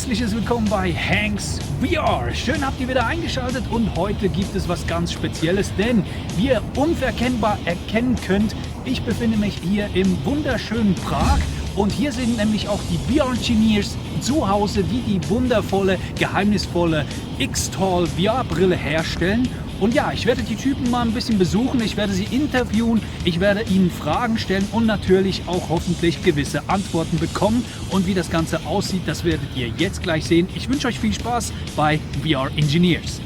herzliches Willkommen bei Hanks VR. Schön habt ihr wieder eingeschaltet und heute gibt es was ganz Spezielles, denn wie ihr unverkennbar erkennen könnt, ich befinde mich hier im wunderschönen Prag und hier sind nämlich auch die VRgineers zu Hause, die die wundervolle, geheimnisvolle XTAL VR-Brille herstellen. Und ja, ich werde die Typen mal ein bisschen besuchen, ich werde sie interviewen, ich werde ihnen Fragen stellen und natürlich auch hoffentlich gewisse Antworten bekommen. Und wie das Ganze aussieht, das werdet ihr jetzt gleich sehen. Ich wünsche euch viel Spaß bei VRgineers.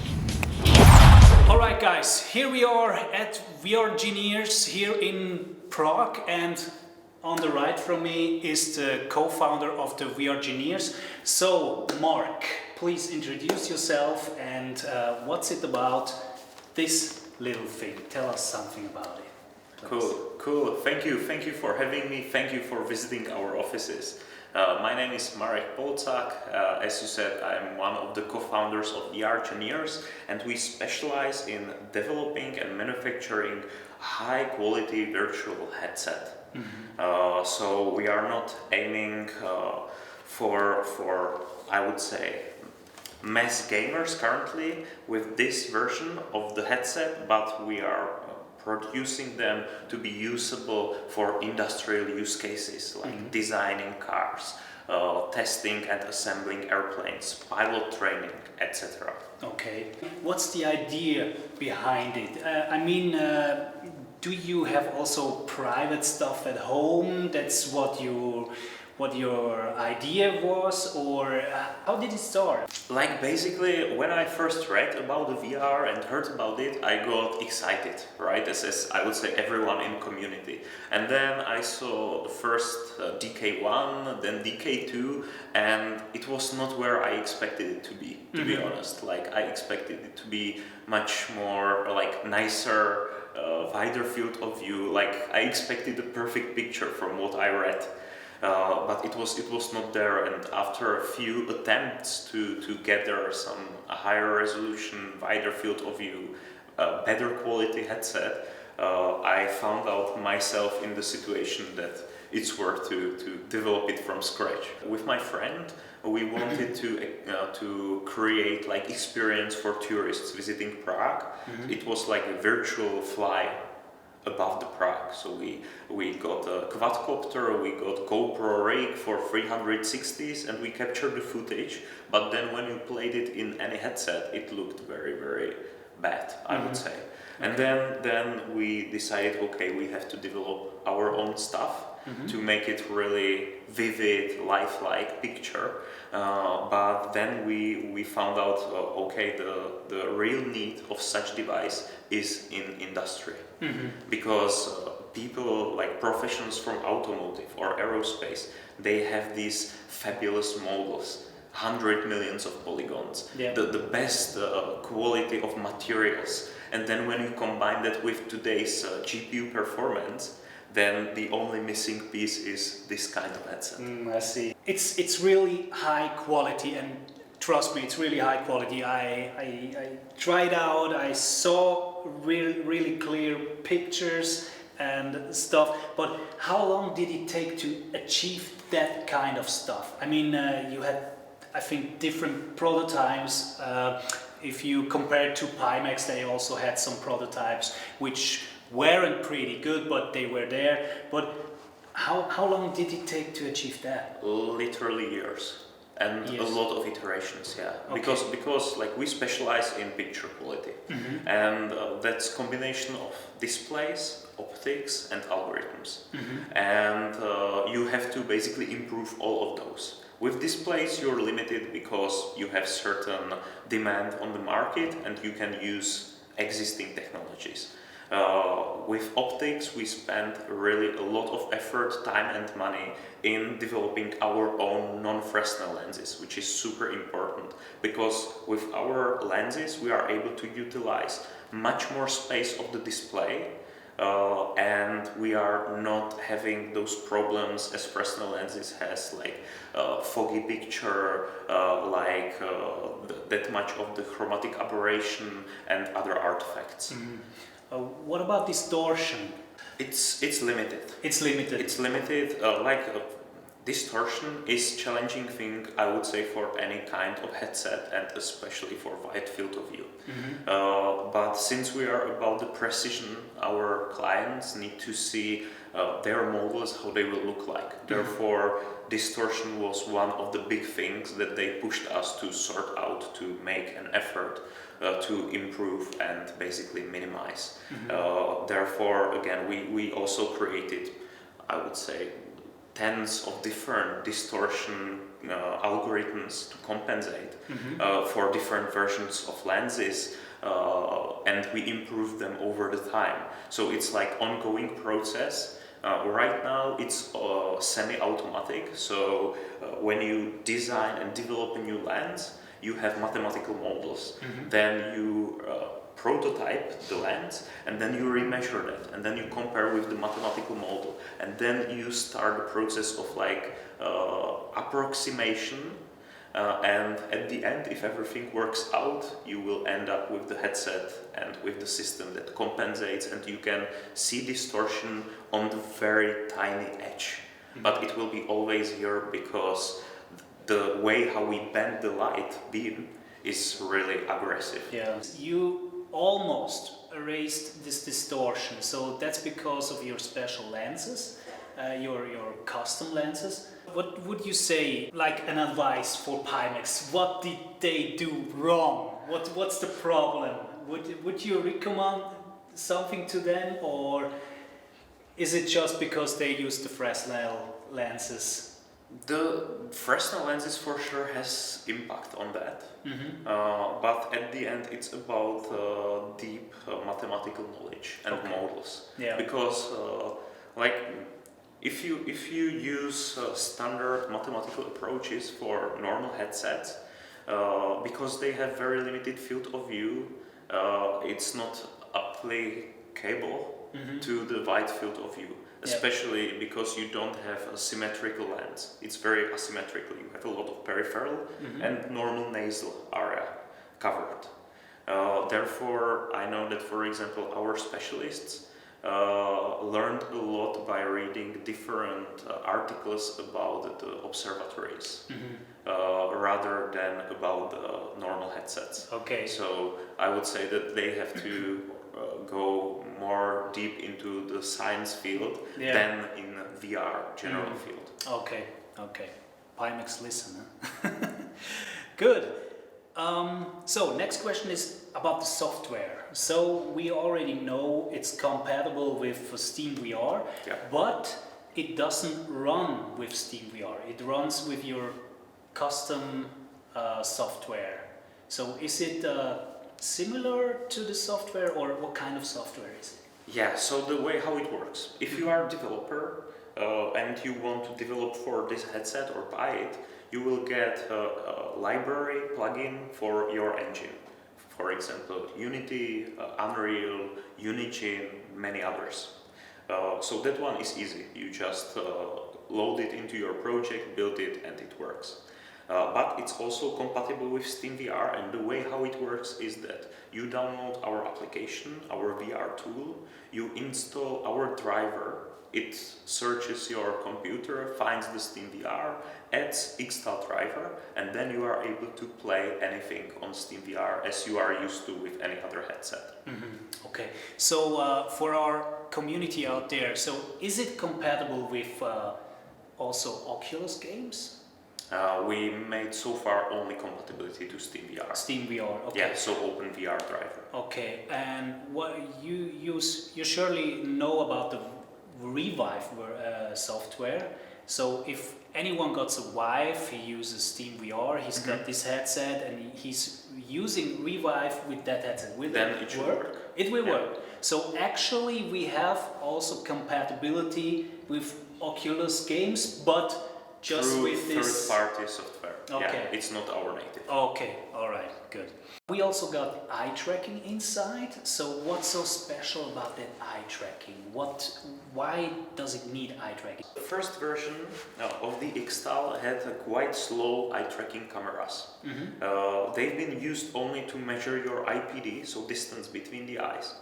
Alright guys, here we are at VRgineers here in Prague, and on the right from me is the co-founder of the VRgineers. So Mark, please introduce yourself and what's it about? This little thing. Tell us something about it. Please. Cool. Thank you for having me. Thank you for visiting our offices. My name is Marek Polčák. As you said, I'm one of the co-founders of VRgineers, and we specialize in developing and manufacturing high-quality virtual headset. Mm-hmm. So we are not aiming for I would say mass gamers currently with this version of the headset, but we are producing them to be usable for industrial use cases like designing cars, testing and assembling airplanes, pilot training, etc. Okay. What's the idea behind it? Do you have also private stuff at home? That's what your idea was, or how did it start? Like basically, when I first read about the VR and heard about it, I got excited, right? As I would say everyone in community. And then I saw the first DK1, then DK2, and it was not where I expected it to be, to be honest. Like I expected it to be much more like nicer, wider field of view. Like I expected a perfect picture from what I read. But it was not there, and after a few attempts to gather some higher resolution, wider field of view, better quality headset, I found out myself in the situation that it's worth to develop it from scratch. With my friend, we wanted to create like experience for tourists visiting Prague. It was like a virtual fly above the Prague. So we got a quadcopter, we got GoPro rig for 360s, and we captured the footage. But then when you played it in any headset, it looked very, very bad, I would say. And then we decided, okay, we have to develop our own stuff to make it really vivid, lifelike picture. But then we found out, okay, the real need of such device is in industry. Because people like professionals from automotive or aerospace, they have these fabulous models, 100 millions of polygons, the best quality of materials. And then when you combine that with today's GPU performance, then the only missing piece is this kind of headset. I see. It's really high quality, and trust me, it's really high quality. I tried out, I saw really clear pictures and stuff, but how long did it take to achieve that kind of stuff? I mean, you had, I think, different prototypes. If you compare to Pimax, they also had some prototypes which weren't pretty good, but they were there. But how long did it take to achieve that? Literally years. And a lot of iterations, yeah. Okay. Because like we specialize in picture quality, and that's combination of displays, optics, and algorithms. And you have to basically improve all of those. With displays, you're limited because you have certain demand on the market, and you can use existing technologies. With optics, we spend really a lot of effort, time and money in developing our own non-Fresnel lenses, which is super important because with our lenses we are able to utilize much more space of the display, and we are not having those problems as Fresnel lenses has, like foggy picture, that much of the chromatic aberration and other artifacts. What about distortion? It's limited. It's limited. It's limited. distortion is challenging thing, I would say, for any kind of headset and especially for wide field of view. But since we are about the precision, our clients need to see their models, how they will look like. Therefore, distortion was one of the big things that they pushed us to sort out, to make an effort to improve and basically minimize. Therefore, again, we also created, I would say, tens of different distortion algorithms to compensate for different versions of lenses, and we improve them over the time. So it's like ongoing process. Right now it's semi-automatic, so when you design and develop a new lens, you have mathematical models. Then you prototype the lens, and then you remeasure that, and then you compare with the mathematical model, and then you start the process of like approximation, and at the end, if everything works out, you will end up with the headset and with the system that compensates, and you can see distortion on the very tiny edge. But it will be always here because the way how we bend the light beam is really aggressive. Yeah. You almost erased this distortion, so that's because of your special lenses, your custom lenses. What would you say, like an advice for Pimax? What did they do wrong? What's the problem? Would you recommend something to them, or is it just because they use the Fresnel lenses? The Fresnel lenses for sure has impact on that, but at the end it's about deep mathematical knowledge and models. Yeah. Because like if you use standard mathematical approaches for normal headsets, because they have very limited field of view, it's not applicable to the wide field of view. Especially because you don't have a symmetrical lens. It's very asymmetrical. You have a lot of peripheral and normal nasal area covered. Therefore, I know that, for example, our specialists learned a lot by reading different articles about the observatories rather than about the normal headsets. Okay. So I would say that they have to go more deep into the science field than in VR general field. Okay. Pimax, listen. Good. So next question is about the software. So we already know it's compatible with Steam VR, but it doesn't run with Steam VR. It runs with your custom software. So is it similar to the software, or what kind of software is it? Yeah, so the way how it works, if you are a developer and you want to develop for this headset or buy it, you will get a library plugin for your engine. For example, Unity, Unreal, Unigine, many others. So that one is easy. You just load it into your project, build it, and it works. But it's also compatible with Steam VR, and the way how it works is that you download our application, our VR tool, you install our driver, it searches your computer, finds the Steam VR, adds XTAL driver, and then you are able to play anything on Steam VR as you are used to with any other headset. Okay, so for our community out there, so is it compatible with also Oculus games? We made so far only compatibility to Steam VR. Steam VR, okay. Yeah, so open VR driver. Okay, and what you surely know about the Revive software. So if anyone got a Vive, he uses Steam VR, he's got this headset and he's using Revive with that headset. Will then it should work. It will work. So actually we have also compatibility with Oculus games, but just through with this third-party software. Okay. Yeah, it's not our native. Okay, all right, good. We also got eye tracking inside. So what's so special about that eye tracking? Why does it need eye tracking? The first version of the XTAL had quite slow eye tracking cameras. They've been used only to measure your IPD, so distance between the eyes.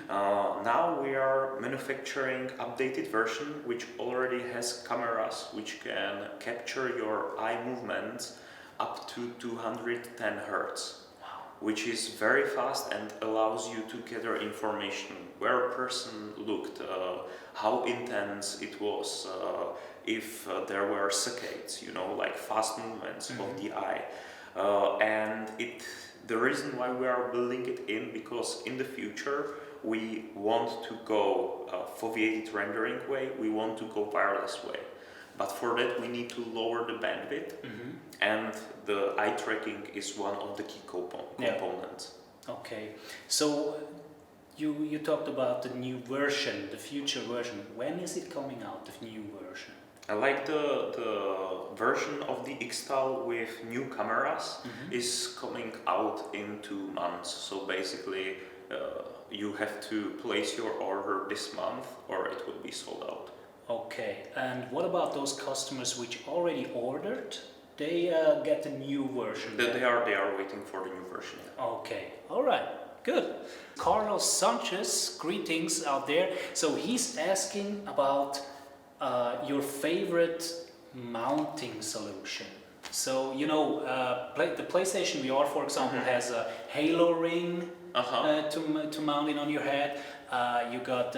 Now we are manufacturing updated version which already has cameras which can capture your eye movements up to 210 Hertz, which is very fast and allows you to gather information where a person looked, how intense it was, if there were saccades, like fast movements of the eye. And the reason why we are building it in, because in the future we want to go foveated rendering way, we want to go wireless way. But for that we need to lower the bandwidth, and the eye tracking is one of the key components. Okay, so you talked about the new version, the future version. When is it coming out, the new version? I like the version of the XTAL with new cameras is coming out in 2 months. So basically you have to place your order this month or it will be sold out. Okay, and what about those customers which already ordered? They get the new version. They are waiting for the new version. Okay, all right, good. Carlos Sanchez, greetings out there. So he's asking about your favorite mounting solution. So the PlayStation VR, for example, has a halo ring to mount it on your head. You got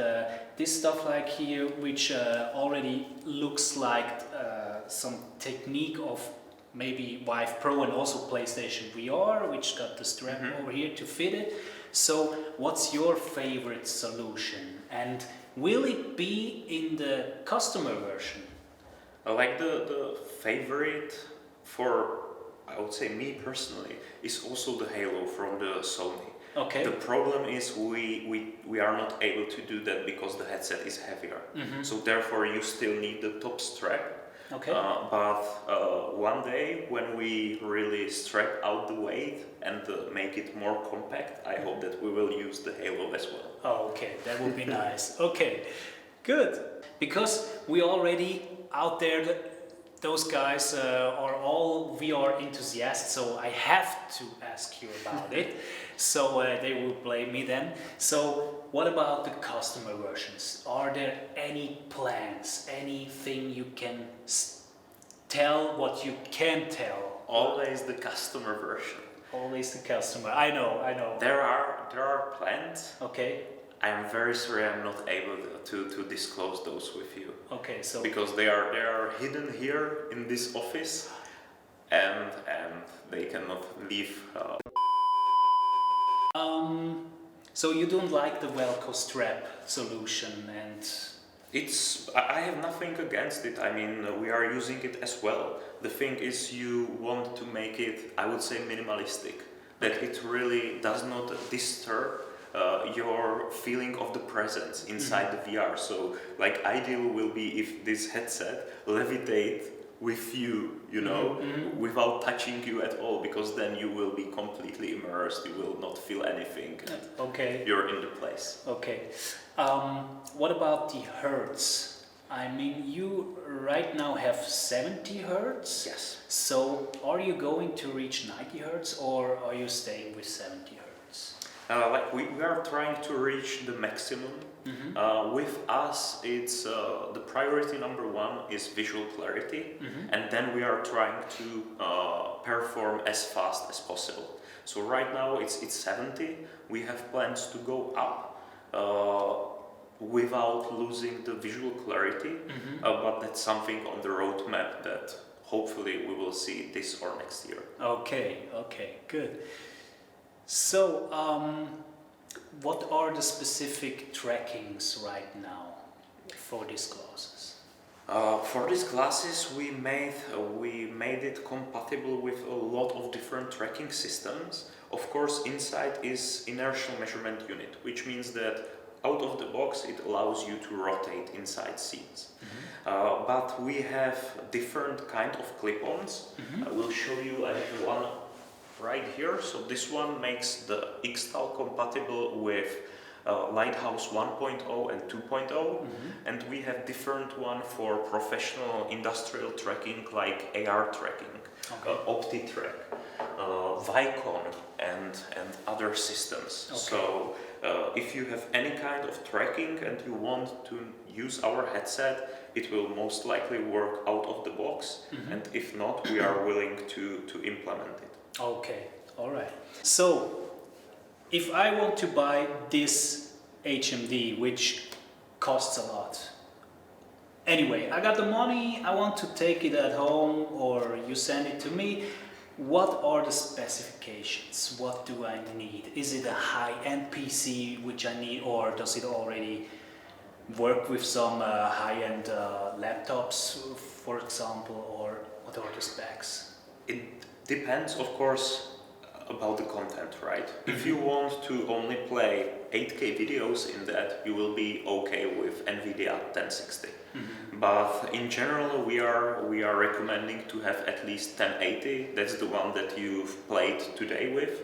this stuff like here, which already looks like some technique of maybe Vive Pro and also PlayStation VR, which got the strap over here to fit it. So what's your favorite solution, and will it be in the customer version? I like the favorite for, I would say, me personally, is also the Halo from the Sony. Okay. The problem is we are not able to do that because the headset is heavier. So therefore you still need the top strap. Okay. But one day when we really strap out the weight and make it more compact, I hope that we will use the Halo as well. Oh, okay, that would be nice. Okay, good. Because we already out there, those guys are all VR enthusiasts, so I have to ask you about it. So they will blame me then. So what about the customer versions? Are there any plans, anything you can tell what you can tell? Always the customer version. Always the customer. I know. There are plans. Okay. I am very sorry I'm not able to disclose those with you. Okay, so because they are hidden here in this office, and they cannot leave. So you don't like the Velcro strap solution, and I have nothing against it. I mean, we are using it as well. The thing is, you want to make it, I would say, minimalistic. That it really does not disturb your feeling of the presence inside the VR. So, like, ideal will be if this headset levitate with you, without touching you at all, because then you will be completely immersed. You will not feel anything. Okay. You're in the place. Okay. What about the hertz? I mean, you right now have 70 hertz. Yes. So, are you going to reach 90 hertz, or are you staying with 70 hertz? We are trying to reach the maximum. With us, it's the priority number one is visual clarity, and then we are trying to perform as fast as possible. So right now it's 70. We have plans to go up without losing the visual clarity, but that's something on the roadmap that hopefully we will see this or next year. Okay, good. So, what are the specific trackings right now for these glasses? For these glasses, we made it compatible with a lot of different tracking systems. Of course, inside is inertial measurement unit, which means that out of the box it allows you to rotate inside scenes. But we have different kind of clip-ons. I will show you. I have one right here. So this one makes the XTAL compatible with Lighthouse 1.0 and 2.0, and we have different one for professional industrial tracking like AR tracking, OptiTrack, Vicon, and other systems. So if you have any kind of tracking and you want to use our headset, it will most likely work out of the box, and if not, we are willing to implement it. Okay, all right. So, if I want to buy this HMD, which costs a lot, anyway, I got the money, I want to take it at home, or you send it to me. What are the specifications? What do I need? Is it a high-end PC which I need, or does it already work with some high-end laptops, for example, or what are the specs? It depends, of course, about the content, right? If you want to only play 8K videos in that, you will be okay with NVIDIA 1060. But in general, we are recommending to have at least 1080. That's the one that you've played today with.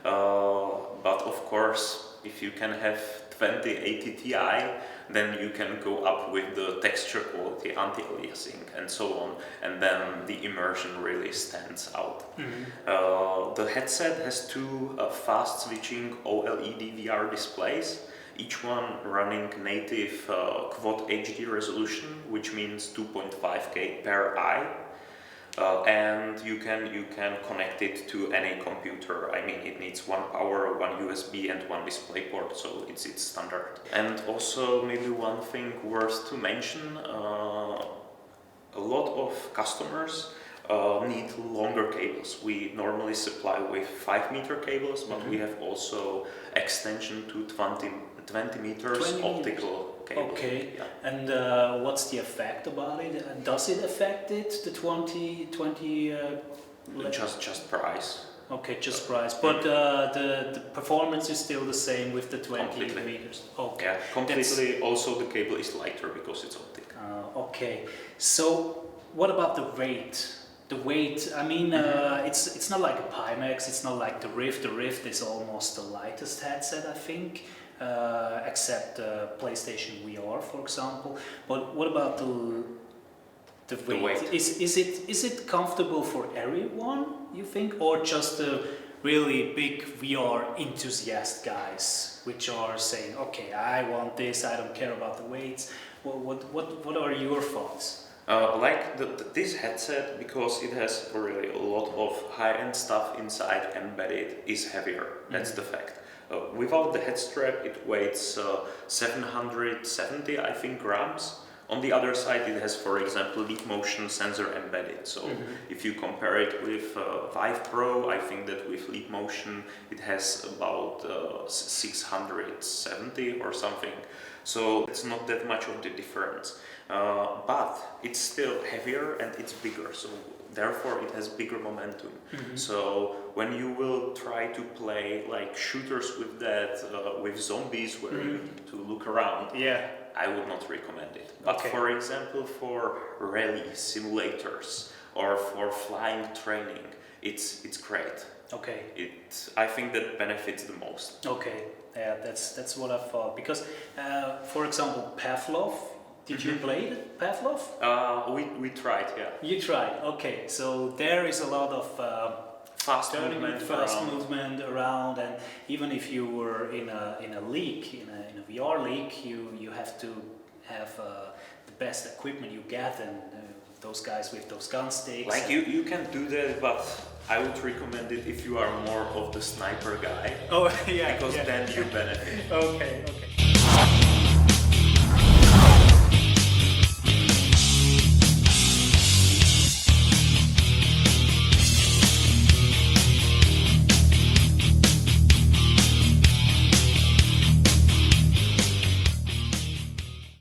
But of course, if you can have 2080 Ti, then you can go up with the texture quality, anti-aliasing, and so on, and then the immersion really stands out. The headset has two fast-switching OLED VR displays, each one running native Quad HD resolution, which means 2.5K per eye. And you can connect it to any computer. I mean, it needs one power, one USB, and one display port, so it's standard. And also, maybe one thing worth to mention: a lot of customers need longer cables. We normally supply with 5-meter cables, but we have also extension to 20 meters optical cable. Okay, yeah. and what's the effect about it? Does it affect it, the 20? Just price. Okay, just price. But the performance is still the same with the 20 Completely. meters. Okay. Yeah, completely. Also, the cable is lighter because it's optic. Okay. So, what about the weight? The weight. I mean, it's not like a Pimax. It's not like the Rift. The Rift is almost the lightest headset, I think, except PlayStation VR, for example. But what about the weight? Is it comfortable for everyone, you think, or just the really big VR enthusiast guys, which are saying, okay, I want this, I don't care about the weights. What are your thoughts? This headset, because it has really a lot of high-end stuff inside embedded, is heavier. That's the fact. Without the head strap, it weighs 770, I think, grams. On the other side, it has, for example, leap motion sensor embedded. So if you compare it with Vive Pro, I think that with leap motion, it has about 670 or something. So it's not that much of the difference. But it's still heavier and it's bigger. So therefore it has bigger momentum. So when you will try to play like shooters with that, with zombies where you need to look around, I would not recommend it. But for example, for rally simulators or for flying training, it's great. Okay. I think that benefits the most. Okay. Yeah, that's what I thought. Because, for example, Pavlov. Did you play it, Pavlov? We tried, yeah. You tried, okay. So there is a lot of fast movement around, and even if you were in a league, in a VR league, you have to have the best equipment you get, and those guys with those gun sticks. Like you can do that, but I would recommend it if you are more of the sniper guy. Oh yeah. Because then you benefit. Okay.